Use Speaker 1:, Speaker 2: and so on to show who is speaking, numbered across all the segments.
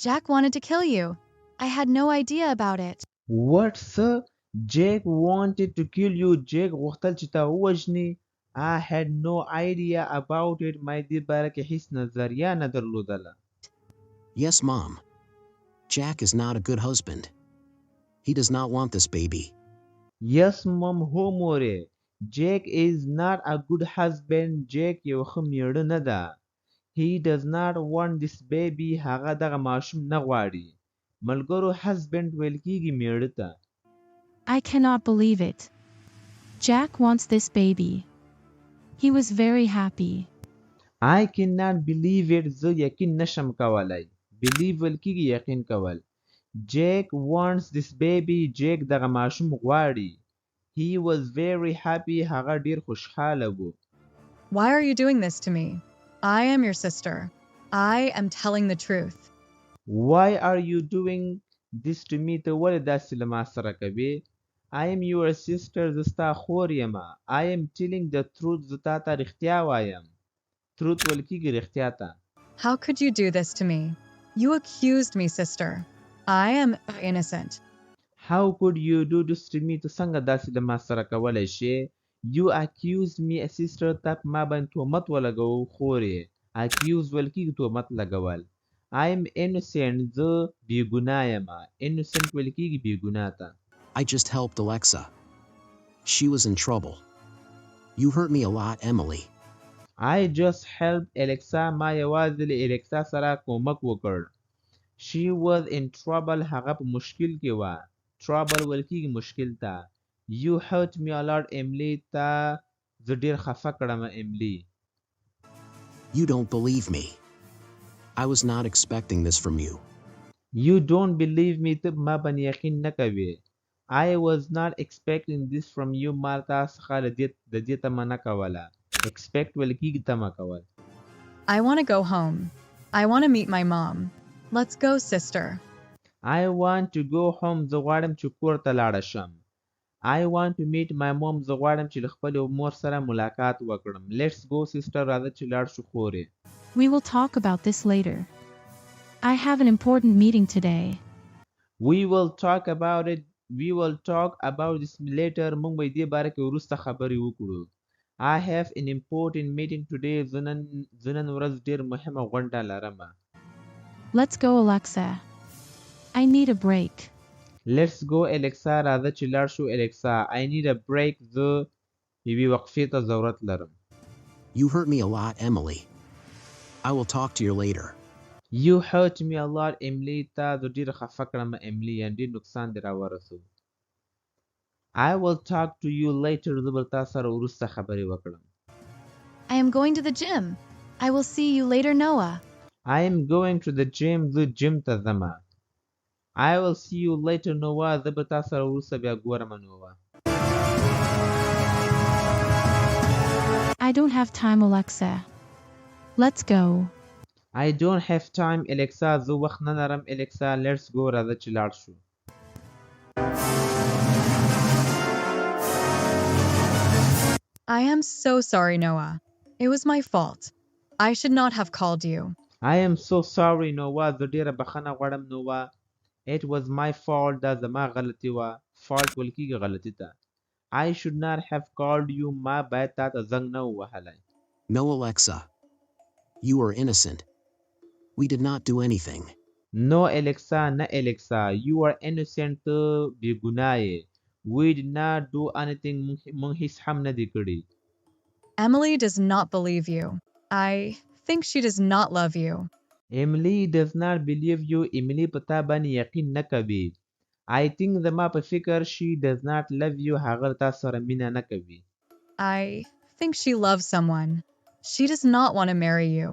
Speaker 1: Jack wanted to kill you. I had no idea about it.
Speaker 2: What, sir? Jake wanted to kill you. Jake غوښتل چې تا ووژني. I had no idea about it. ما دې باره کې هیڅ نظریه نه درلودله.
Speaker 3: Yes, Mom. Jack is not a good husband. He does not want this baby.
Speaker 2: Yes, Mom. هو مورې. Jake is not a good husband. Jake یو ښه میړه نه ده. He does not want this baby. هغه دغه ماشوم نه غواړي. ملګرو husband ویل کیږي میړه ته.
Speaker 4: I cannot believe it. Jack wants this baby. He was very happy.
Speaker 2: I cannot believe it. زه یقین نشم کولای. Believe ویل کیږي یقین کول. Jake wants this baby. Jake دغه ماشوم غواړي. He was very happy. هغه ډیر خوشحاله و.
Speaker 1: Why are you doing this to me? I am your sister. I am telling the truth.
Speaker 2: Why are you doing this to me? ته ولې داسې له ما سره کوې؟ I am your sister. زه ستا خور یم. I am telling the truth. زه تا ته رښتیا وایم. Truth ویل کیږي رښتیا ته.
Speaker 1: How could you do this to me? You accused me, sister. I am innocent.
Speaker 2: How could you do this to me? ته څنګه داسې له ما سره کولی شې؟ You accused me, a sister. تا په ما باندې تهمت ولګوو خورې. Accuse ویل کیږي تهمت لګول. I am innocent. زه بېګناه یم. Innocent ویل کیږي بېګناه ته.
Speaker 3: I just helped Alexa. She was in trouble. You hurt me a lot, Emily.
Speaker 2: I just helped Alexa. ما یوازې له Alexa سره کومک وکړ. She was in trouble. هغه په مشکل کې وه. Trouble ویل کیږي مشکل ته. You hurt me a lot, Emily. تا زه ډېر خفه کړم Emily.
Speaker 3: You don't believe me. I was not expecting this from you.
Speaker 2: You don't believe me. ته ما باندې یقین نه کوې. I was not expecting this from you. ما تا څخه د دې تمه نه کوله. Expect ویل کیږي تمه کول.
Speaker 1: I want to go home. I want to meet my mom. Let's go, sister.
Speaker 2: I want to go home. زه غواړم چې کور ته لاړه شم. I want to meet my mom. زه غواړم چې له خپلې مور سره ملاقات وکړم. Let's go, sister. راځه چې لاړ شو خورې.
Speaker 4: We will talk about this later. I have an important meeting today.
Speaker 2: We will talk about it. We will talk about this later. موږ به دې باره کې وروسته خبرې وکړو. I have an important meeting today. زه نن ورځ ډېر مهمه غونډه لرم.
Speaker 4: Let's go, Alexa. I need a break.
Speaker 2: Let's go, Alexa. راځه چې لاړ شو Alexa. I need a break. زه یوې وقفې ته ضرورت لرم.
Speaker 3: You hurt me a lot, Emily. I will talk to you later.
Speaker 2: You hurt me a lot, Emily. تا زه ډېر خفه کړم Emily. یعنې ډېر نقصان دې راورسو. I will talk to you later. زه به تا سره وروسته خبرې وکړم.
Speaker 1: I am going to the gym. I will see you later, Noah.
Speaker 2: I am going to the gym. زه جیم ته ځم. I will see you later, Noah. زه به تا سره وروسته بیا ګورم Noah.
Speaker 4: I don't have time, Alexa. Let's go.
Speaker 2: I don't have time, Alexa. زه وخت نه لرم Alexa. Let's go. راځه چې لاړ شو.
Speaker 1: I am so sorry, Noah. It was my fault. I should not have called you.
Speaker 2: I am so sorry, Noah. زه ډېره بخښنه غواړم Noah. It was my fault. دا زما غلطي وه. Fault ویل کیږي غلطي ته. I should not have called you. ما باید تا ته زنګ نه ووهلی.
Speaker 3: No, Alexa. You are innocent. We did not do anything.
Speaker 2: No, Alexa. نه Alexa. You are innocent. ته بېګناه یې. We did not do anything. موږ هیڅ هم نه دي کړي.
Speaker 1: Emily does not believe you. I think she does not love you.
Speaker 2: Emily does not believe you. Emily په تا باندې یقین نه کوي. I think زما په فکر she does not love you. هغه تا سره مینه نه کوي.
Speaker 1: I think she loves someone. She does not want to marry you.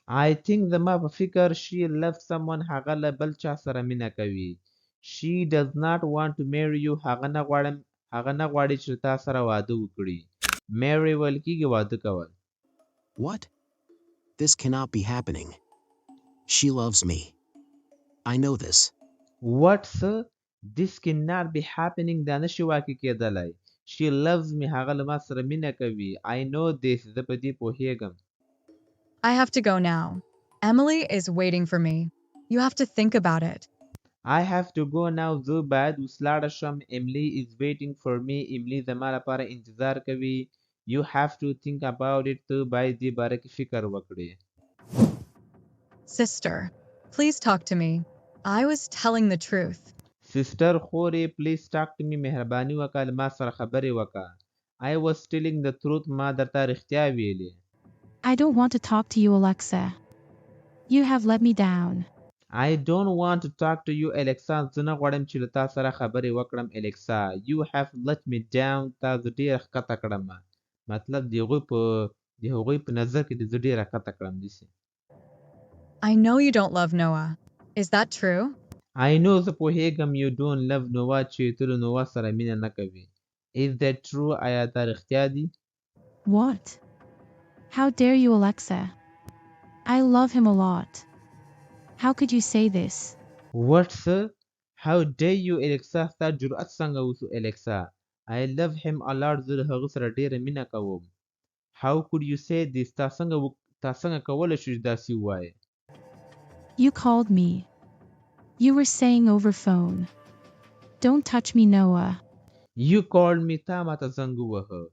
Speaker 2: I think زما په فکر she loves someone. هغه له بل چا سره مینه کوي. She does not want to marry you. هغه نه غواړي چې تا سره واده وکړي. Marry ویل کیږي واده کول.
Speaker 3: What? This cannot be happening. She loves me. I know this.
Speaker 2: What, sir? This cannot be happening. دا نشي واقع کېدلی. She loves me. هغه له ما سره مینه کوي. I know this. زه په دې پوهیږم.
Speaker 1: I have to go now. Emily is waiting for me. You have to think about it.
Speaker 2: I have to go now. زه باید اوس لاړه شم. Emily is waiting for me. Emily زما لپاره انتظار کوي. You have to think about it. ته باید دې باره کې فکر وکړې.
Speaker 1: Sister, please talk to me. I was telling the truth.
Speaker 2: Sister خورې please talk to me. مهرباني وکړه له ما سره خبرې وکړه. I was telling the truth. ما درته رښتیا ویلې.
Speaker 4: I don't want to talk to you, Alexa. You have let me down.
Speaker 2: I don't want to talk to you, Alexa. زه نه غواړم چې له تا سره خبرې وکړم, Alexa. You have let me down. تا زه ډېره ښکته کړم. مطلب د هغوی په نظر کې زه ډېره ښکته کړم داسې.
Speaker 1: I know you don't love Noah. Is that true?
Speaker 2: I know زه پوهېږم you don't love Noah چې ته له نوح سره مینه نه کوې. Is that true? آیا دا رښتیا دي؟
Speaker 4: What? How dare you, Alexa? I love him a lot. How could you say this?
Speaker 2: What, sir? How dare you, Alexa? ستا جرأت څنګه وشو, Alexa? I love him a lot. زه له هغه سره ډېره مینه کوم. How could you say this? تا څنګه کولی شو چې داسې ووایې؟
Speaker 4: You called me. You were saying over phone. Don't touch me, Noah.
Speaker 2: You called me. تا ماته زنګ ووهه.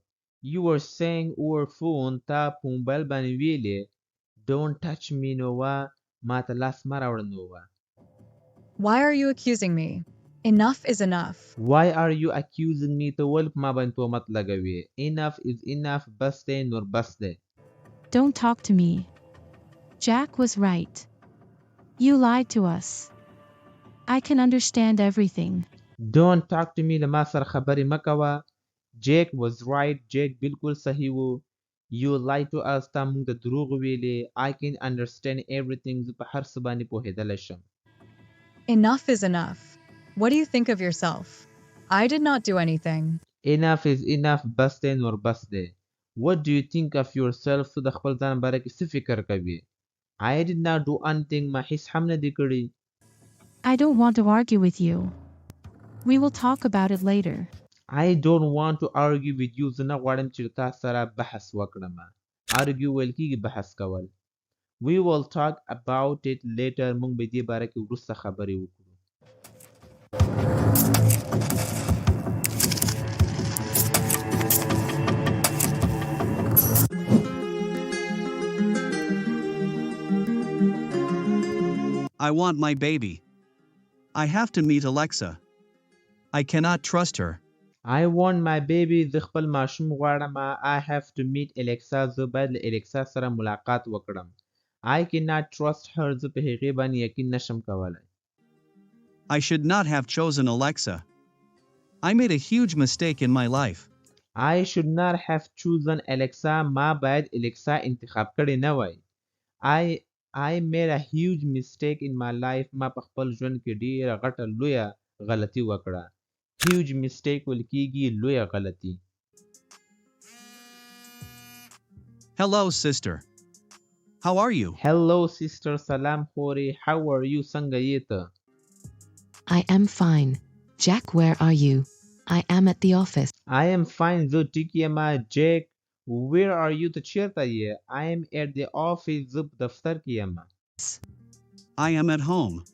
Speaker 2: You were saying over phone. تا په موبایل باندې ویلې. Don't touch me, Noah. ماته لاس مه راوړه, Noah.
Speaker 1: Why are you accusing me? Enough is enough.
Speaker 2: Why are you accusing me? ته ولې په ما باندې تهمت لګوې. Enough is enough. بس دی نور بس دی.
Speaker 4: Don't talk to me. Jack was right. You lied to us. I can understand everything.
Speaker 2: Don't talk to me. له ما سره خبرې مه کوه. Jack was right. Jack بالکل صحیح و. You lied to us. تا موږ ته دروغ ویلې. I can understand everything. زه په هر څه باندې پوهېدلی شم.
Speaker 1: Enough is enough. What do you think of yourself? I did not do anything.
Speaker 2: Enough is enough. بس دی نور بس دی. What do you think of yourself? ته د خپل ځان باره کې څه فکر کوې. I did not do anything. ما هیڅ هم نه دي کړي.
Speaker 4: I don't want to argue with you. We will talk about it later.
Speaker 2: I don't want to argue with you. زه نه غواړم چې تا سره بحث وکړم. Argue ویل کېږي بحث کول. We will talk about it later. موږ به دې باره کې وروسته خبرې وکړو.
Speaker 5: I want my baby. I have to meet Alexa. I cannot trust her.
Speaker 2: I want my baby. زه خپل ماشوم غواړم. I have to meet Alexa. زه باید له Alexa سره ملاقات وکړم. I cannot trust her. زه په هغې باندې یقین نشم کولی.
Speaker 5: I should not have chosen Alexa. I made a huge mistake in my life.
Speaker 2: I should not have chosen Alexa. ما باید Alexa انتخاب کړی نه وای. I made a huge mistake in my life. ما په خپل ژوند کې ډېره غټه لویه غلطي وکړه. Huge mistake ویل کېږي لویه غلطي.
Speaker 5: Hello, sister. How are you?
Speaker 2: Hello, sister. سلام خورې. How are you? څنګه یې ته؟
Speaker 6: I am fine. Jack, where are you? I am at the office.
Speaker 2: I am fine. زه ټیک یم. Jack, where are you? ته چېرته یې؟ I am at the office. زه په دفتر کې یم.
Speaker 5: I am at home.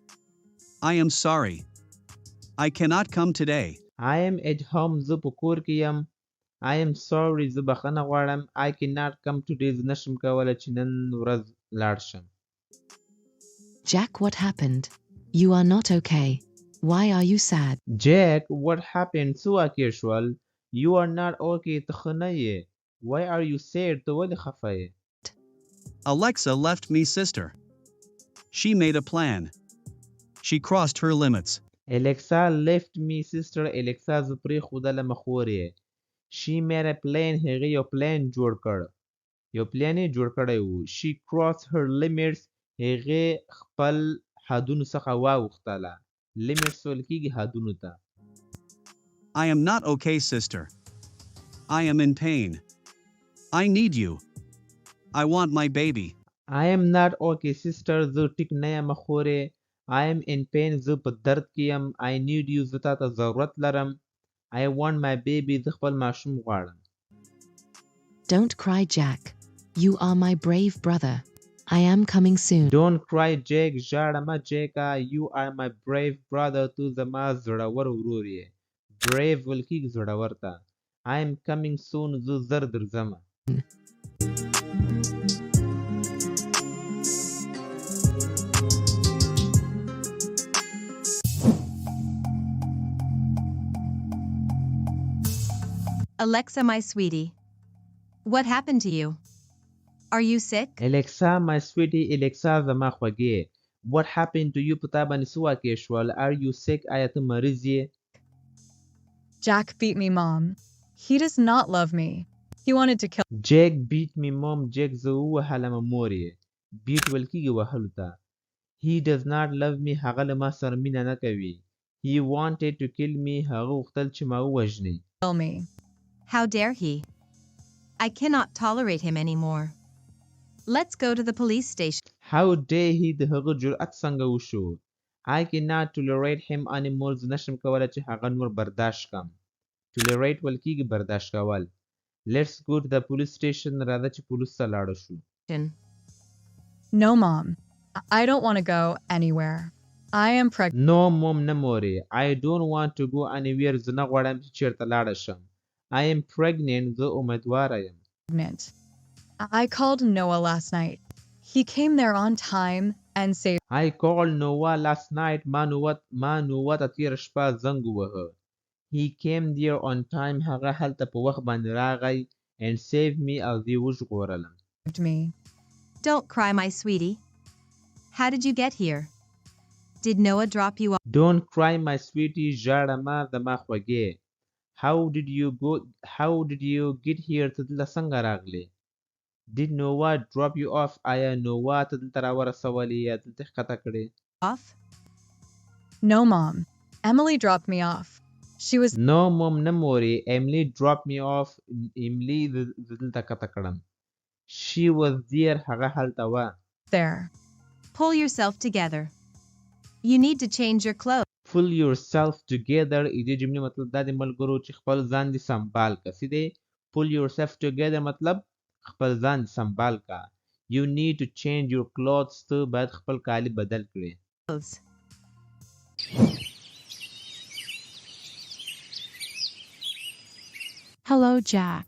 Speaker 5: I am sorry. I cannot come today.
Speaker 2: I am at home. زه په کور کې یم. I am sorry. زه بخښنه غواړم. I cannot come today. زه نشم کولی چې نن ورځ لاړ شم.
Speaker 6: Jack, what happened? You are not okay. Why are you sad?
Speaker 2: Jack, what happened? څه واقع شول? You are not okay. ته ښه نه یې. Why are you sad? ته ولې خفه یې؟
Speaker 5: Alexa left me, sister. She made a plan. She crossed her limits.
Speaker 2: Alexa left me, sister. Alexa زه پرېښودلم خورې. She made a plan. هغې یو پلان جوړ کړ. یو پلان یې جوړ کړی و. She crossed her limits. هغې خپل حدونو څخه واوښتله. Limits ویل کېږي حدونو ته.
Speaker 5: I am not okay, sister. I am in pain. I need you. I want my baby.
Speaker 2: I am not okay, sister. زه ټیک نه یم خورې. I am in pain. زه په درد کې یم. I need you. زه تا ته ضرورت لرم. I want my baby. زه خپل ماشوم غواړم.
Speaker 6: Don't cry, Jack. You are my brave brother. I am coming soon.
Speaker 2: Don't cry Jake ژاړه مه جیکه You are my brave brother تو زما زړور ورور یې Brave ویل کېږي زړور ته I am coming soon زه زر درځمه
Speaker 7: Alexa, my sweetie. What happened to you? Are you sick?
Speaker 2: Alexa my sweetie Alexa زما خوږې What happened to you په تا باندې څه واقع شول Are you sick آیا ته مریض یې
Speaker 1: Jack beat me, Mom. He does not love me. He wanted to kill
Speaker 2: Jake beat me mom Jake زه ووهلم مور یې beat ویل کېږي وهلو ته He does not love me هغه له ما سره مینه نه کوي He wanted to kill me هغه غوښتل چې ما ووژني
Speaker 1: me.
Speaker 7: How dare he? I cannot tolerate him anymore. Let's go to the police station.
Speaker 2: How dare he د هغه جرأت څنګه وشو I cannot tolerate him anymore زه نشم کولی چې هغه نور برداشت کړم Tolerate ویل کېږي برداشت کول Let's go to the police station راځه چې پولیس ته لاړه شو
Speaker 1: No, Mom. I don't want to go anywhere. I am pregnant.
Speaker 2: No mom نه مورې I don't want to go anywhere زه نه غواړم چې چېرته لاړه شم I am pregnant زه امیدواره یم
Speaker 1: I called Noah last night. He came there on time and saved
Speaker 2: I called Noah last night ما نوه ته تېره شپه زنګ ووهه He came there on time هغه هلته په وخت باندې راغی and saved me او زه یې وژغورلم
Speaker 1: me.
Speaker 7: Don't cry, my sweetie. How did you get here? Did Noah drop you off?
Speaker 2: Don't cry my sweetie ژاړه مه زما خوږې How did you get here ته دلته څنګه راغلې Did Noah drop you off آیا نوه ته دلته راورسولې یا دلته ښکته کړې
Speaker 7: Off?
Speaker 1: No, Mom. Emily dropped me off. She was
Speaker 2: No mom نه مورې Emily dropped me off Emily زه دلته ښکته کړم She was there هغه هلته وه
Speaker 1: there.
Speaker 7: Pull yourself together. You need to change your clothes.
Speaker 2: Pull yourself together دې جملې مطلب دا دی ملګرو چې خپل ځان دې سنبال که څه دی Pull yourself together مطلب خپل ځان دې سنبال که You need to change your clothes ته باید خپل کالي بدل کړې
Speaker 4: Hello, Jack.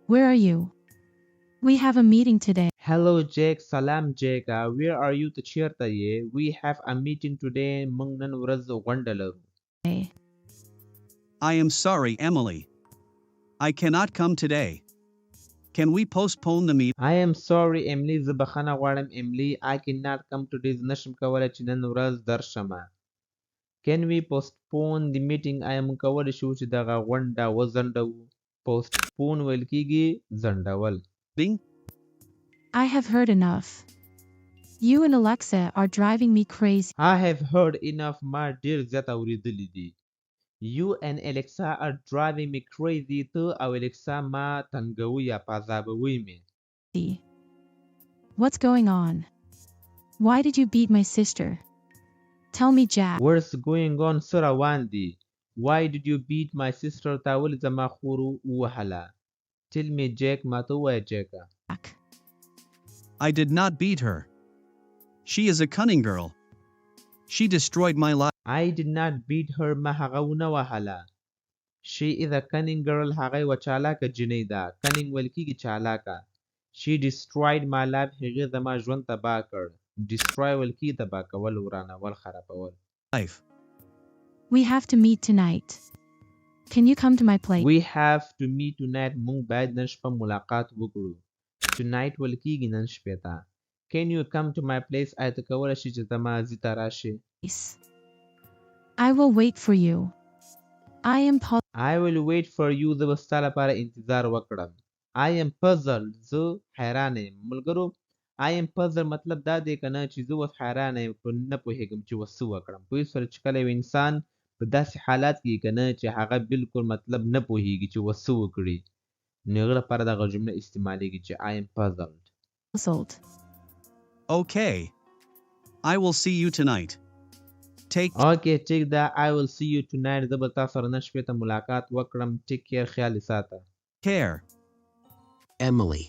Speaker 4: Where are you? We have a meeting today.
Speaker 2: Hello Jake سلام Jake Where are you ته چېرته یې We have a meeting today موږ نن ورځ غونډه لرو
Speaker 5: I am sorry, Emily. I cannot come today. Can we postpone the meeting?
Speaker 2: I am sorry Emily زه بخښنه غواړم Emily I cannot come today زه نشم کولی چې نن ورځ درشمه Can we postpone the meeting آیا موږ کولی شو چې دغه غونډه وځنډوو Postpone ویل کېږي ځنډول
Speaker 4: I have heard enough. You and Alexa are driving me crazy.
Speaker 2: I have heard enough ما ډېر زیات اورېدلی دي You and Alexa are driving me crazy ته او Alexa ما تنګوي یا پازابوي مې
Speaker 4: What's going on? Why did you beat my sister? Tell me, Jack.
Speaker 2: What's going on څه روان دي Why did you beat my sister تا ولې زما خور ووهله Tell me Jack ما ته ووایه Jack
Speaker 5: I did not beat her. She is a cunning girl. She destroyed my life.
Speaker 2: I did not beat her ما هغه ونه وهله She is a cunning girl هغه یوه چالاکه جنۍ ده cunning ویل کېږي چالاکه She destroyed my life هغې زما ژوند تباه کړ Destroy ویل کېږي تباه کول ورانول خرابول
Speaker 4: We have to meet tonight. Can you come to my place?
Speaker 2: We have to meet tonight موږ باید نن شپه ملاقات وکړو Tonight ویل کېږي نن شپې ته Can you come to my place آیا ته کولی شې چې زما ځای ته راشې
Speaker 4: I will wait for you.
Speaker 2: I will wait for you زه به ستا لپاره انتظار وکړم I am puzzled زه حیرانه یم ملګرو I am puzzled مطلب دا دی که نه چې زه اوس حیرانه یم نه پوهېږم چې اوس څه وکړم پوه شوې چې کله یو انسان په داسې حالات کې که نه چې هغه بالکل مطلب نه پوهېږي چې اوس څه وکړي نو هغه لپاره دغه جمله استعمالیږي چې I am puzzled
Speaker 5: Okay. I will see you tonight.
Speaker 2: Okay ټیک ده I will see you tonight زه به تا سره نن شپې ته ملاقات وکړم ټیک کیر خیال یې ساته
Speaker 5: Care.
Speaker 3: Emily.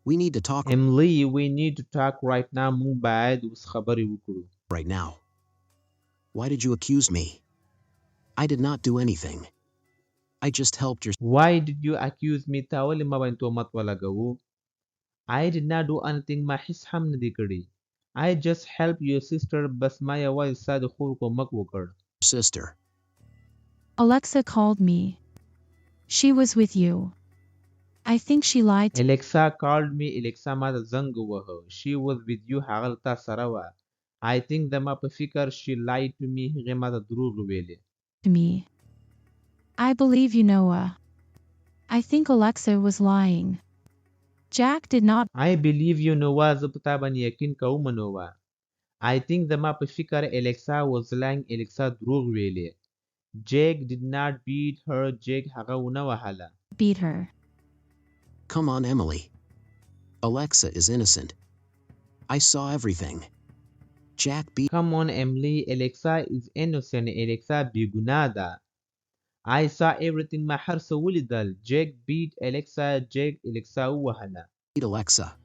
Speaker 3: We need to talk
Speaker 2: Emily, we need to talk right now. مونږ باید اوس خبرې وکړو.
Speaker 3: right now. Why did you accuse me? I did not do anything. I just helped your...
Speaker 2: Why did you accuse me? تا ولې ما باندې تهمت ولګوو؟ I did not do anything. ما هیڅ هم نه دی کړی. I just helped your sister. بس ما یوازې ستا د خور کومک وکړ.
Speaker 3: sister.
Speaker 4: Alexa called me. She was with you. I think she lied to
Speaker 2: Alexa called me. Alexa ما ته زنګ ووهه. She was with you. هغه له تا سره وه. I think زما په فکر she lied to me. هغې ما ته دروغ ویلې.
Speaker 4: me. I believe you, Noah. I think Alexa was lying. Jack did not.
Speaker 2: I believe you Noah. زه په تا باندې یقین کوم Noah. I think زما په فکر Alexa was lying. Alexa دروغ ویلې. Jake did not beat her. Jake هغه ونه وهله.
Speaker 4: Beat her.
Speaker 3: Come on, Emily. Alexa is innocent. I saw everything. Jack beat...
Speaker 2: Come on Emily. Alexa is innocent. Alexa بیګناه ده. I saw everything. ما هر څه ولیدل. Jake beat Alexa. Jake Alexa ووهله.
Speaker 3: Alexa.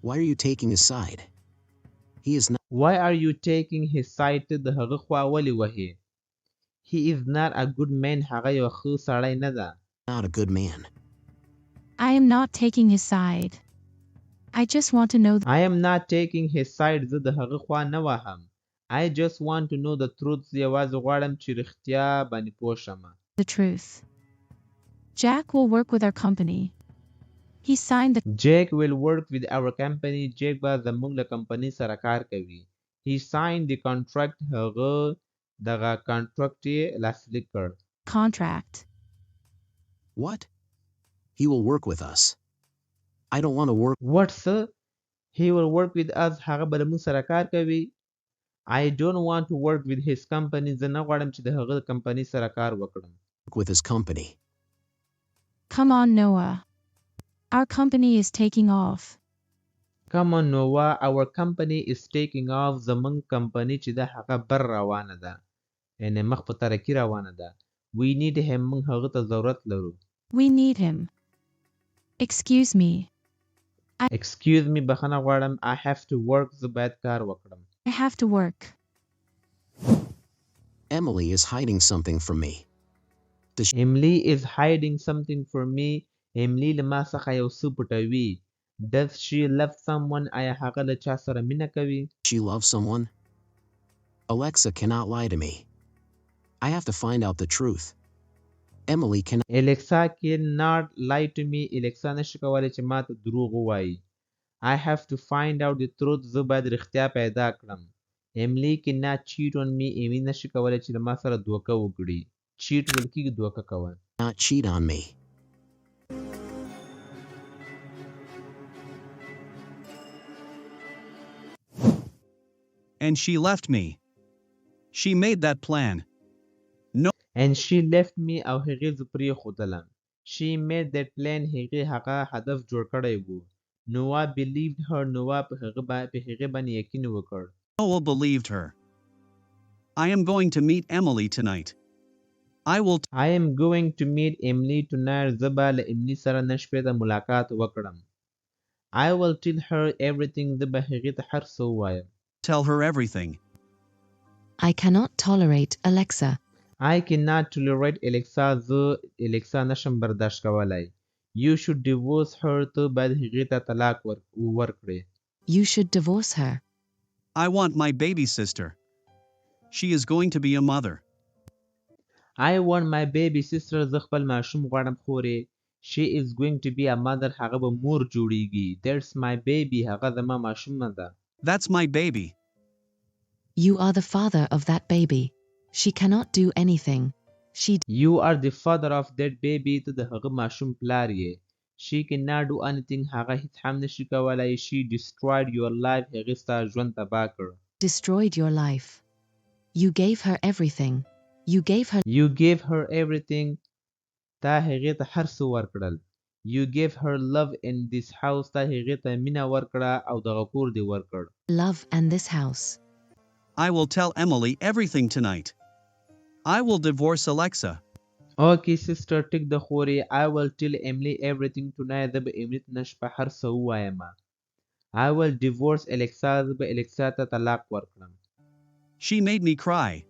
Speaker 3: Why are you taking his side? He is not...
Speaker 2: Why are you taking his side? ته د هغه خوا ولې وهې؟ He is not a good man. هغه یو ښه سړی نه ده.
Speaker 3: not a good man.
Speaker 4: I am not taking his side. I just want to know
Speaker 2: I am not taking his side. زه د هغه خوا نه وهم. I just want to know the truth. یوازې غواړم چې رښتیا باندې پوه شم.
Speaker 4: the truth. Jack will work with our company. He signed the
Speaker 2: Jake will work with our company. Jake به زموږ له کمپنۍ سره کار کوي. He signed the contract. هغه دغه کانټرکټ یې لاسلیک کړ.
Speaker 4: contract.
Speaker 3: What? He will work with us. I don't want to work...
Speaker 2: What sir? He will work with us. هغه به زموږ سره کار کوي. I don't want to work with his company. زه نه غواړم چې د هغه کمپنۍ سره کار وکړم.
Speaker 3: with his company.
Speaker 4: Come on, Noah. Our company is taking off.
Speaker 2: Come on Noah. Our company is taking off. زموږ کمپنۍ چې ده هغه بر روانه ده. یعنې مخ په ترقي روانه ده. We need him. موږ هغه ته ضرورت لرو.
Speaker 4: We need him. Excuse me.
Speaker 2: Excuse me. بخښنه غواړم. I have to work. زه باید کار وکړم.
Speaker 4: I have to work.
Speaker 3: Emily is hiding something from me.
Speaker 2: Emily is hiding something from me. Emily له ما څخه یو څه پټوي. Does she love someone? آیا هغه له چا سره مینه کوي؟
Speaker 3: She loves someone? Alexa cannot lie to me. I have to find out the truth. Emily cannot...
Speaker 2: Alexa cannot lie to me. Alexa نشي کولی چې ما ته دروغ ووایي. I have to find out the truth. زه باید رښتیا پیدا کړم. Emily cannot cheat on me. Emily نشي کولی چې له ما سره دوکه وکړي. Cheat ویل کېږي دوکه کول.
Speaker 3: not cheat on me.
Speaker 5: And she left me. She made that plan.
Speaker 2: And she left me. او هغې زه پرېښودلم. She made that plan. هغې هغه هدف جوړ کړی و. Noah believed her. Noah په هغې باندې یقین وکړ.
Speaker 5: Noah believed her. I am going to meet Emily tonight.
Speaker 2: I am going to meet Emily tonight. زه به له Emily سره نن شپې ته ملاقات وکړم. I will tell her everything. زه به هغې ته هر څه ووایم.
Speaker 5: Tell her everything.
Speaker 6: I cannot tolerate Alexa.
Speaker 2: I cannot tolerate Alexa. زه Alexa نشم برداشت کولی. You should divorce her. ته باید هغې ته طلاق ورکړې.
Speaker 6: You should divorce her.
Speaker 5: I want my baby sister. She is going to be a mother.
Speaker 2: I want my baby sister. زه خپل ماشوم غواړم خورې. She is going to be a mother. هغه به مور جوړیږي. That's my baby. هغه زما ماشومه ده.
Speaker 5: That's my baby.
Speaker 6: You are the father of that baby. She cannot do anything.
Speaker 2: You are the father of that baby. ته د هغه ماشوم پلار یې. She cannot do anything. هغه هیڅ هم نشي کولی. She destroyed your life. هغې ستا ژوند تباه کړ.
Speaker 6: Destroyed your life. You gave her everything. You gave her
Speaker 2: everything. تا هغې ته هر څه ورکړل. You gave her love in this house. تا هغې ته مینه ورکړه او دغه کور دې ورکړ.
Speaker 6: love and this house.
Speaker 5: I will tell Emily everything tonight. I will divorce Alexa.
Speaker 2: Okay sister ټیک د خوري I will tell Emily everything tonight زه به املی ته نن شپه هر څه ووایم I will divorce Alexa زه به Alexa ته طلاق ورکړم
Speaker 5: She made me cry.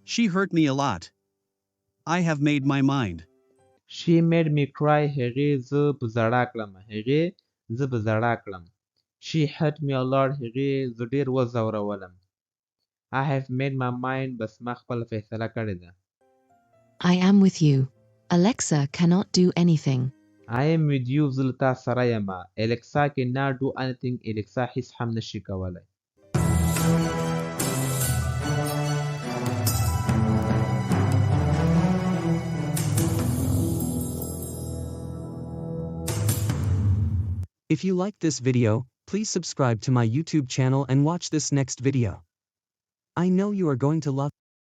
Speaker 5: She hurt me a lot. I have made my mind.
Speaker 2: She made me cry هغې زه په ژړا کړم هغې زه په ژړا کړم She hurt me a lot هغې زه ډېر وځورولم I have made my mind بس ما خپله فیصله کړې ده
Speaker 6: I am with you. Alexa cannot do anything.
Speaker 2: I am with you زه له تا سره یم Alexa cannot do anything Alexa هیڅ هم نشي کولی
Speaker 8: If you liked this video, please subscribe to my YouTube channel and watch this next video. I know you are going to love